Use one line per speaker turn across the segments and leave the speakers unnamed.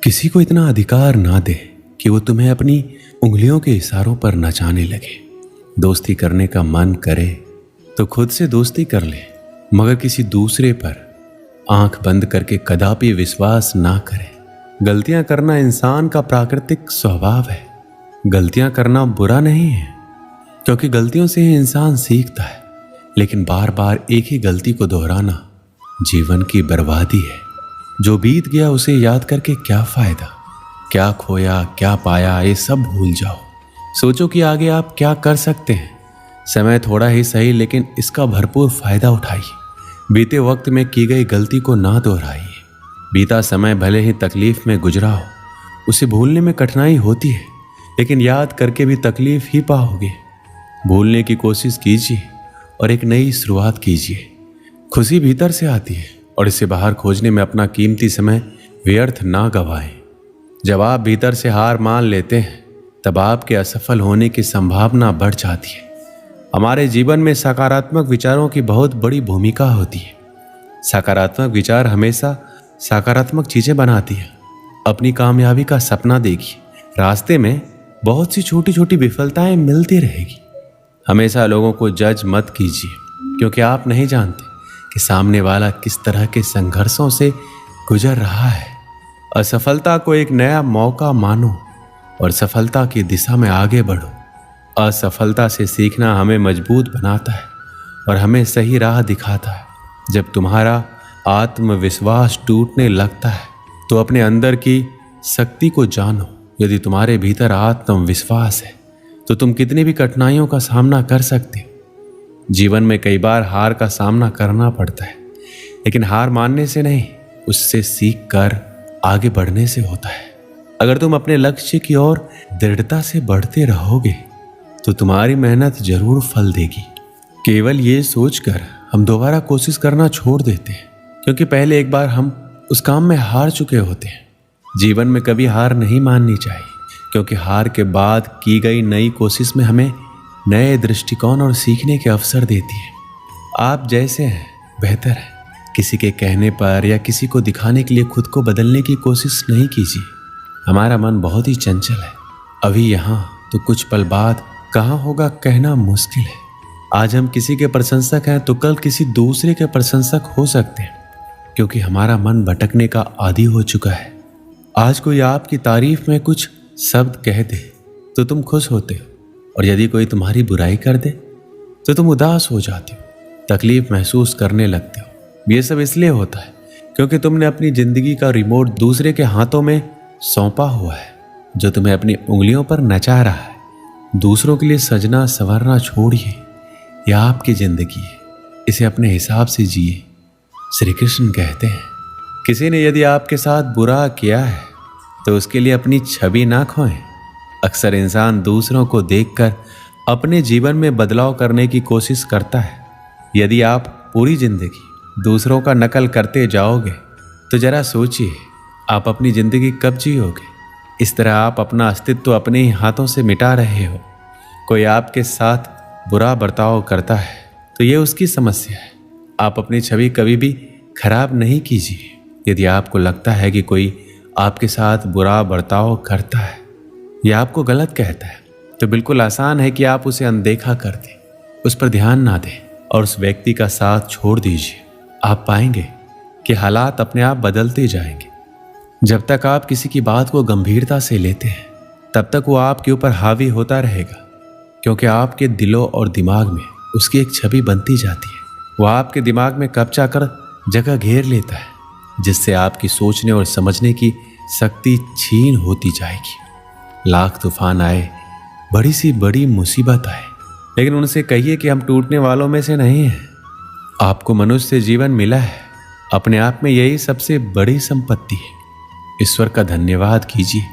किसी को इतना अधिकार ना दे कि वो तुम्हें अपनी उंगलियों के इशारों पर नचाने लगे। दोस्ती करने का मन करे तो खुद से दोस्ती कर ले, मगर किसी दूसरे पर आंख बंद करके कदापि विश्वास ना करे। गलतियां करना इंसान का प्राकृतिक स्वभाव है। गलतियां करना बुरा नहीं है, क्योंकि गलतियों से ही इंसान सीखता है। लेकिन बार बार एक ही गलती को दोहराना जीवन की बर्बादी है। जो बीत गया उसे याद करके क्या फायदा। क्या खोया क्या पाया ये सब भूल जाओ। सोचो कि आगे आप क्या कर सकते हैं। समय थोड़ा ही सही, लेकिन इसका भरपूर फायदा उठाइए। बीते वक्त में की गई गलती को ना दोहराइए। बीता समय भले ही तकलीफ में गुजरा हो, उसे भूलने में कठिनाई होती है, लेकिन याद करके भी तकलीफ ही पाओगे। भूलने की कोशिश कीजिए और एक नई शुरुआत कीजिए। खुशी भीतर से आती है और इसे बाहर खोजने में अपना कीमती समय व्यर्थ ना गवाएं। जब आप भीतर से हार मान लेते हैं, तब आपके असफल होने की संभावना बढ़ जाती है। हमारे जीवन में सकारात्मक विचारों की बहुत बड़ी भूमिका होती है। सकारात्मक विचार हमेशा सकारात्मक चीजें बनाती है। अपनी कामयाबी का सपना देखिए। रास्ते में बहुत सी छोटी छोटी विफलताएं मिलती रहेगी। हमेशा लोगों को जज मत कीजिए, क्योंकि आप नहीं जानते कि सामने वाला किस तरह के संघर्षों से गुजर रहा है। असफलता को एक नया मौका मानो और सफलता की दिशा में आगे बढ़ो। असफलता से सीखना हमें मजबूत बनाता है और हमें सही राह दिखाता है। जब तुम्हारा आत्मविश्वास टूटने लगता है तो अपने अंदर की शक्ति को जानो। यदि तुम्हारे भीतर आत्मविश्वास है तो तुम कितनी भी कठिनाइयों का सामना कर सकते हो। जीवन में कई बार हार का सामना करना पड़ता है, लेकिन हार मानने से नहीं, उससे सीख कर आगे बढ़ने से होता है। अगर तुम अपने लक्ष्य की ओर दृढ़ता से बढ़ते रहोगे तो तुम्हारी मेहनत जरूर फल देगी। केवल ये सोचकर हम दोबारा कोशिश करना छोड़ देते हैं, क्योंकि पहले एक बार हम उस काम में हार चुके होते हैं। जीवन में कभी हार नहीं माननी चाहिए, क्योंकि हार के बाद की गई नई कोशिश में हमें नए दृष्टिकोण और सीखने के अवसर देती है। आप जैसे हैं बेहतर है। किसी के कहने पर या किसी को दिखाने के लिए खुद को बदलने की कोशिश नहीं कीजिए। हमारा मन बहुत ही चंचल है। अभी यहाँ तो कुछ पल बाद कहाँ होगा कहना मुश्किल है। आज हम किसी के प्रशंसक हैं तो कल किसी दूसरे के प्रशंसक हो सकते हैं, क्योंकि हमारा मन भटकने का आदी हो चुका है। आज कोई आपकी तारीफ में कुछ शब्द कह दे तो तुम खुश होते हो, और यदि कोई तुम्हारी बुराई कर दे तो तुम उदास हो जाते हो, तकलीफ महसूस करने लगते हो। ये सब इसलिए होता है क्योंकि तुमने अपनी जिंदगी का रिमोट दूसरे के हाथों में सौंपा हुआ है, जो तुम्हें अपनी उंगलियों पर नचा रहा है। दूसरों के लिए सजना संवरना छोड़िए। यह आपकी जिंदगी है, इसे अपने हिसाब से जिए। श्री कृष्ण कहते हैं, किसी ने यदि आपके साथ बुरा किया है तो उसके लिए अपनी छवि ना खोएं। अक्सर इंसान दूसरों को देखकर अपने जीवन में बदलाव करने की कोशिश करता है। यदि आप पूरी जिंदगी दूसरों का नकल करते जाओगे तो जरा सोचिए आप अपनी जिंदगी कब जियोगे। इस तरह आप अपना अस्तित्व अपने ही हाथों से मिटा रहे हो। कोई आपके साथ बुरा बर्ताव करता है तो ये उसकी समस्या है। आप अपनी छवि कभी भी खराब नहीं कीजिए। यदि आपको लगता है कि कोई आपके साथ बुरा बर्ताव करता है या आपको गलत कहता है, तो बिल्कुल आसान है कि आप उसे अनदेखा कर दें, उस पर ध्यान ना दें और उस व्यक्ति का साथ छोड़ दीजिए। आप पाएंगे कि हालात अपने आप बदलते जाएंगे। जब तक आप किसी की बात को गंभीरता से लेते हैं, तब तक वो आपके ऊपर हावी होता रहेगा, क्योंकि आपके दिलों और दिमाग में उसकी एक छवि बनती जाती है। वो आपके दिमाग में कब्जा कर जगह घेर लेता है, जिससे आपकी सोचने और समझने की शक्ति छीन होती जाएगी। लाख तूफान आए, बड़ी सी बड़ी मुसीबत आए, लेकिन उनसे कहिए कि हम टूटने वालों में से नहीं हैं। आपको मनुष्य जीवन मिला है, अपने आप में यही सबसे बड़ी संपत्ति है। ईश्वर का धन्यवाद कीजिए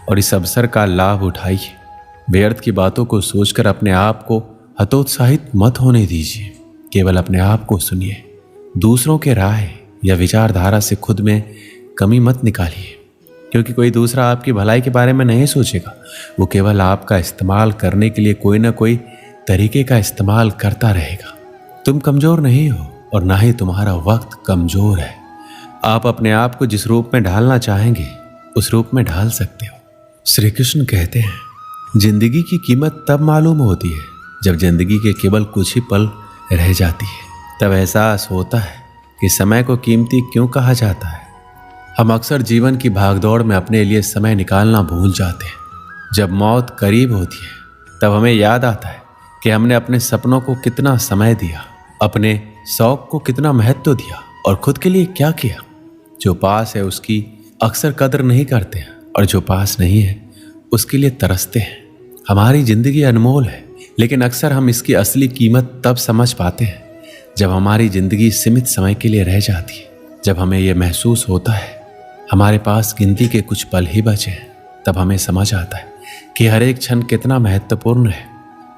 और इस अवसर का लाभ उठाइए। व्यर्थ की बातों को सोचकर अपने आप को हतोत्साहित मत होने दीजिए। केवल अपने आप को सुनिए। दूसरों के राय या विचारधारा से खुद में कमी मत निकालिए, क्योंकि कोई दूसरा आपकी भलाई के बारे में नहीं सोचेगा। वो केवल आपका इस्तेमाल करने के लिए कोई ना कोई तरीके का इस्तेमाल करता रहेगा। तुम कमज़ोर नहीं हो और ना ही तुम्हारा वक्त कमज़ोर है। आप अपने आप को जिस रूप में ढालना चाहेंगे उस रूप में ढाल सकते हो। श्री कृष्ण कहते हैं जिंदगी की कीमत तब मालूम होती है जब जिंदगी के केवल कुछ ही पल रह जाती है, तब एहसास होता है कि समय को कीमती क्यों कहा जाता है। हम अक्सर जीवन की भागदौड़ में अपने लिए समय निकालना भूल जाते हैं। जब मौत करीब होती है तब हमें याद आता है कि हमने अपने सपनों को कितना समय दिया, अपने शौक को कितना महत्व दिया और खुद के लिए क्या किया। जो पास है उसकी अक्सर कदर नहीं करते हैं और जो पास नहीं है उसके लिए तरसते हैं। हमारी जिंदगी अनमोल है, लेकिन अक्सर हम इसकी असली कीमत तब समझ पाते हैं जब हमारी जिंदगी सीमित समय के लिए रह जाती है। जब हमें यह महसूस होता है हमारे पास गिनती के कुछ पल ही बचे हैं, तब हमें समझ आता है कि हर एक क्षण कितना महत्वपूर्ण है।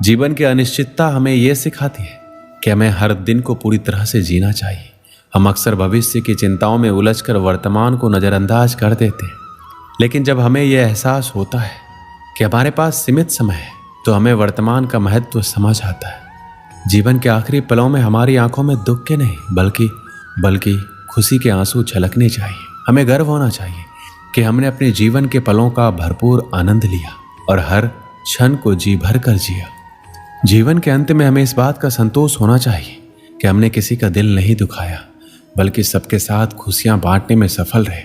जीवन की अनिश्चितता हमें यह सिखाती है कि हमें हर दिन को पूरी तरह से जीना चाहिए। हम अक्सर भविष्य की चिंताओं में उलझकर वर्तमान को नज़रअंदाज कर देते हैं, लेकिन जब हमें यह एहसास होता है कि हमारे पास सीमित समय है तो हमें वर्तमान का महत्व समझ आता है। जीवन के आखिरी पलों में हमारी आंखों में दुख के नहीं बल्कि खुशी के आंसू छलकने चाहिए। हमें गर्व होना चाहिए कि हमने अपने जीवन के पलों का भरपूर आनंद लिया और हर क्षण को जी भर कर जिया। जीवन के अंत में हमें इस बात का संतोष होना चाहिए कि हमने किसी का दिल नहीं दुखाया, बल्कि सबके साथ खुशियां बांटने में सफल रहे।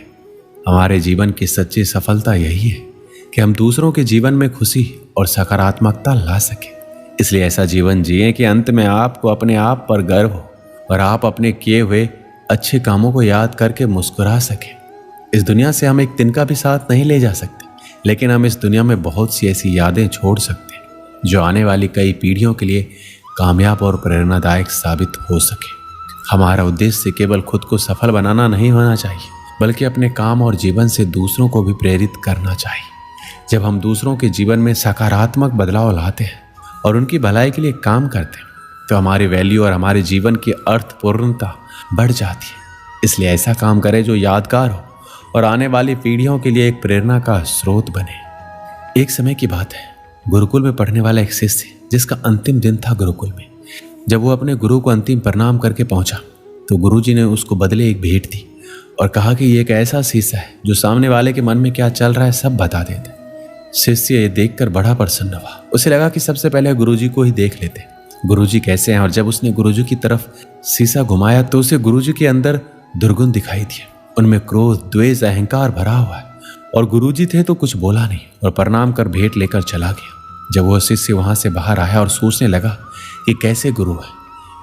हमारे जीवन की सच्ची सफलता यही है कि हम दूसरों के जीवन में खुशी और सकारात्मकता ला सकें। इसलिए ऐसा जीवन जिएं कि अंत में आपको अपने आप पर गर्व हो और आप अपने किए हुए अच्छे कामों को याद करके मुस्कुरा सकें। इस दुनिया से हम एक तिनका भी साथ नहीं ले जा सकते, लेकिन हम इस दुनिया में बहुत सी ऐसी यादें छोड़ सकते हैं जो आने वाली कई पीढ़ियों के लिए कामयाब और प्रेरणादायक साबित हो सके। हमारा उद्देश्य केवल खुद को सफल बनाना नहीं होना चाहिए, बल्कि अपने काम और जीवन से दूसरों को भी प्रेरित करना चाहिए। जब हम दूसरों के जीवन में सकारात्मक बदलाव लाते हैं और उनकी भलाई के लिए काम करते हैं तो हमारी वैल्यू और हमारे जीवन की अर्थपूर्णता बढ़ जाती है। इसलिए ऐसा काम करें जो यादगार हो और आने वाली पीढ़ियों के लिए एक प्रेरणा का स्रोत बने। एक समय की बात है, गुरुकुल में पढ़ने वाला एक शिष्य जिसका अंतिम दिन था गुरुकुल में। जब वो अपने गुरु को अंतिम प्रणाम करके पहुंचा तो गुरुजी ने उसको बदले एक भेंट दी और कहा कि ये एक ऐसा शीशा है जो सामने वाले के मन में क्या चल रहा है सब बता देता है। शिष्य ये देखकर बड़ा प्रसन्न हुआ। उसे लगा कि सबसे पहले गुरुजी को ही देख लेते, गुरुजी कैसे हैं। और जब उसने गुरुजी की तरफ शीशा घुमाया तो उसे गुरुजी के अंदर दुर्गुण दिखाई दिए। उनमें क्रोध, द्वेष, अहंकार भरा हुआ है। और गुरुजी थे तो कुछ बोला नहीं और प्रणाम कर भेंट लेकर चला गया। जब वह शिष्य वहां से बाहर आया और सोचने लगा कि कैसे गुरु है,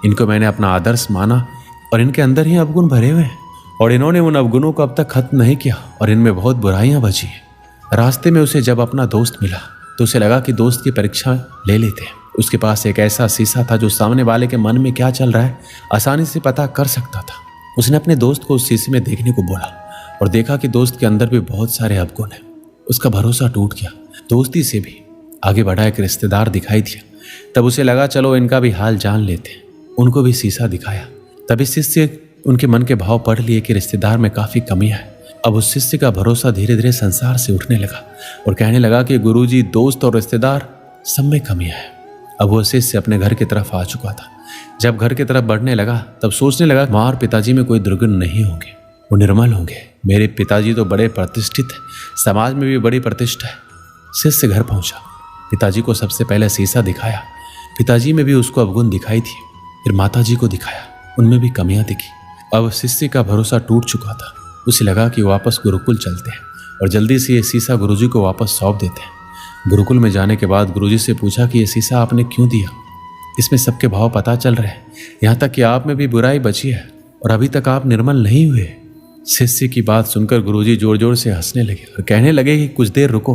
इनको मैंने अपना आदर्श माना और इनके अंदर ही अवगुण भरे हुए हैं और इन्होंने उन अवगुणों को अब तक खत्म नहीं किया और इनमें बहुत बुराइयां बची हैं। रास्ते में उसे जब अपना दोस्त मिला तो उसे लगा कि दोस्त की परीक्षा ले लेते हैं। उसके पास एक ऐसा शीशा था जो सामने वाले के मन में क्या चल रहा है आसानी से पता कर सकता था। उसने अपने दोस्त को उस शीशे में देखने को बोला और देखा कि दोस्त के अंदर भी बहुत सारे अवगुण हैं। उसका भरोसा टूट गया। दोस्ती से भी आगे बढ़ा एक रिश्तेदार दिखाई दिया। तब उसे लगा चलो इनका भी हाल जान लेते हैं। उनको भी शीशा दिखाया। तभी शिष्य उनके मन के भाव पढ़ लिए कि रिश्तेदार में काफी कमियां है। अब उस शिष्य का भरोसा धीरे धीरे संसार से उठने लगा और कहने लगा कि गुरुजी, दोस्त और रिश्तेदार सब में कमियां है। अब वो शिष्य अपने घर की तरफ आ चुका था। जब घर की तरफ बढ़ने लगा तब सोचने लगा माँ और पिताजी में कोई दुर्गुण नहीं होंगे, वो निर्मल होंगे। मेरे पिताजी तो बड़े प्रतिष्ठित है, समाज में भी बड़ी प्रतिष्ठा है। शिष्य घर पहुंचा, पिताजी को सबसे पहले शीशा दिखाया। पिताजी में भी उसको अवगुण दिखाई थी। फिर माताजी को दिखाया, उनमें भी कमियां दिखी। अब शिष्य का भरोसा टूट चुका था। उसे लगा कि वापस गुरुकुल चलते हैं और जल्दी से ये शीशा गुरुजी को वापस सौंप देते हैं। गुरुकुल में जाने के बाद गुरुजी से पूछा कि ये शीशा आपने क्यों दिया? इसमें सबके भाव पता चल रहे हैं, यहाँ तक कि आप में भी बुराई बची है और अभी तक आप निर्मल नहीं हुए। शिष्य की बात सुनकर गुरुजी जोर जोर से हंसने लगे और कहने लगे कि कुछ देर रुको।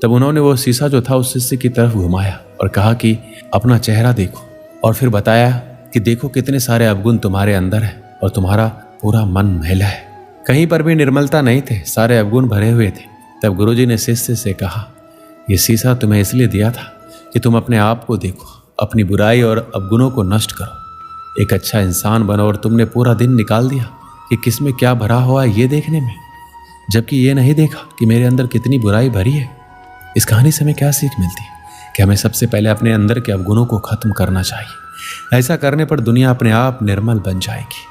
तब उन्होंने वो शीशा जो था उस शिष्य की तरफ घुमाया और कहा कि अपना चेहरा देखो और फिर बताया कि देखो कितने सारे अवगुण तुम्हारे अंदर है और तुम्हारा पूरा मन मैला है। कहीं पर भी निर्मलता नहीं थे, सारे अवगुण भरे हुए थे। तब गुरुजी ने शिष्य से कहा, ये शीशा तुम्हें इसलिए दिया था कि तुम अपने आप को देखो, अपनी बुराई और अवगुणों को नष्ट करो, एक अच्छा इंसान बनो। और तुमने पूरा दिन निकाल दिया कि किसमें क्या भरा हुआ है ये देखने में, जबकि ये नहीं देखा कि मेरे अंदर कितनी बुराई भरी है। इस कहानी से हमें क्या सीख मिलती है कि हमें सबसे पहले अपने अंदर के अवगुणों को खत्म करना चाहिए। ऐसा करने पर दुनिया अपने आप निर्मल बन जाएगी।